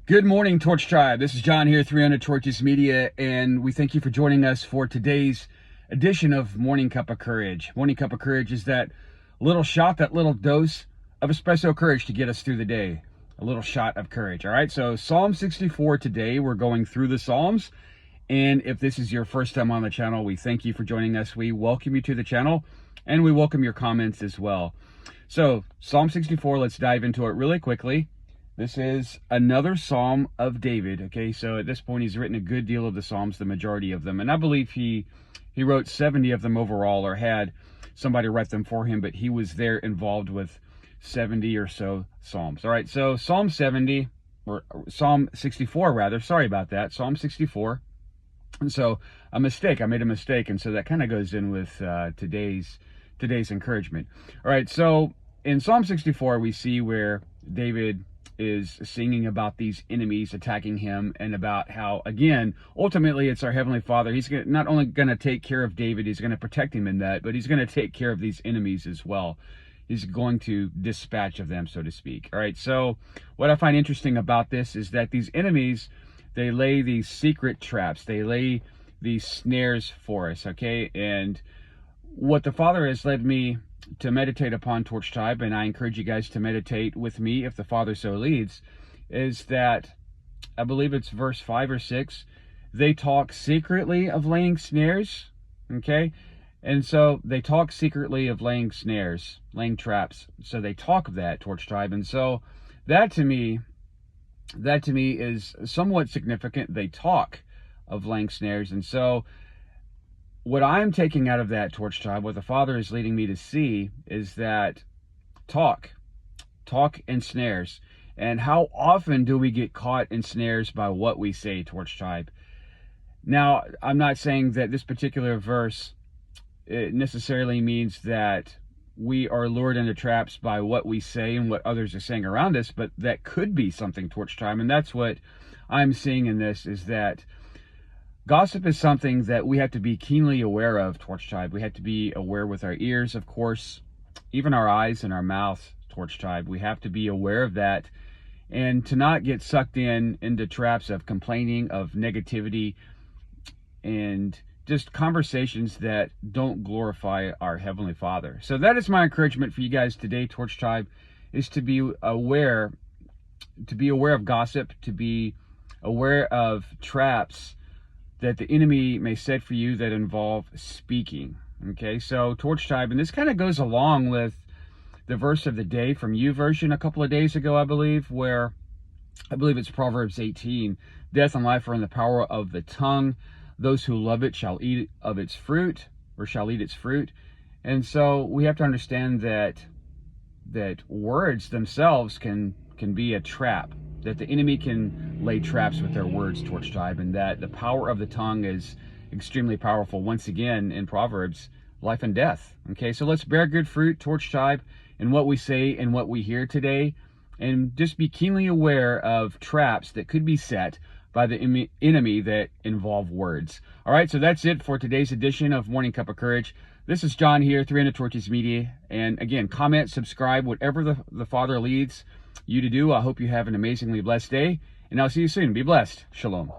Good morning, Torch Tribe. This is John here, 300 Torches Media, and we thank you for joining us for today's edition of Morning Cup of Courage. Morning Cup of Courage is that little shot, that little dose of espresso courage to get us through the day. A little shot of courage, all right? So Psalm 64 today, we're going through the Psalms, and if this is your first time on the channel, we thank you for joining us. We welcome you to the channel, and we welcome your comments as well. So Psalm 64, let's dive into it really quickly. This is another Psalm of David, okay? So at this point, he's written a good deal of the Psalms, the majority of them. And I believe he wrote 70 of them overall, or had somebody write them for him, but he was there involved with 70 or so Psalms. All right, so Psalm 70, or Psalm 64 rather, sorry about that, Psalm 64. And so I made a mistake, and so that kind of goes in with today's encouragement. All right, so in Psalm 64, we see where David is singing about these enemies attacking him, and about how, again, ultimately it's our Heavenly Father. He's not only going to take care of David, he's going to protect him in that, but he's going to take care of these enemies as well. He's going to dispatch of them, so to speak. All right, so what I find interesting about this is that these enemies, they lay these secret traps. They lay these snares for us, okay? And what the Father has led me to meditate upon, Torch Tribe, and I encourage you guys to meditate with me if the Father so leads, is that, I believe it's verse 5 or 6, they talk secretly of laying snares, okay? And so they talk secretly of laying snares, laying traps. So they talk of that, Torch Tribe. And so that to me is somewhat significant. They talk of laying snares. And so what I'm taking out of that, Torch Tribe, what the Father is leading me to see, is that talk and snares. And how often do we get caught in snares by what we say, Torch Tribe? Now, I'm not saying that this particular verse, it necessarily means that we are lured into traps by what we say and what others are saying around us, but that could be something, Torch Tribe. And that's what I'm seeing in this, is that gossip is something that we have to be keenly aware of, Torch Tribe. We have to be aware with our ears, of course, even our eyes and our mouth, Torch Tribe. We have to be aware of that, and to not get sucked into traps of complaining, of negativity, and just conversations that don't glorify our Heavenly Father. So that is my encouragement for you guys today, Torch Tribe, is to be aware of gossip, to be aware of traps that the enemy may set for you that involve speaking. Okay, so Torch Tribe, and this kind of goes along with the verse of the day from YouVersion a couple of days ago, I believe, where I believe it's Proverbs 18. Death and life are in the power of the tongue. Those who love it shall eat of its fruit, or shall eat its fruit. And so we have to understand that words themselves can be a trap, that the enemy can lay traps with their words, Torch Tribe, and that the power of the tongue is extremely powerful. Once again, in Proverbs, life and death. Okay, so let's bear good fruit, Torch Tribe, in what we say and what we hear today, and just be keenly aware of traps that could be set by the enemy that involve words. All right, so that's it for today's edition of Morning Cup of Courage. This is John here, 300 Torches Media, and again, comment, subscribe, whatever the Father leads you to do. I hope you have an amazingly blessed day, and I'll see you soon. Be blessed. Shalom.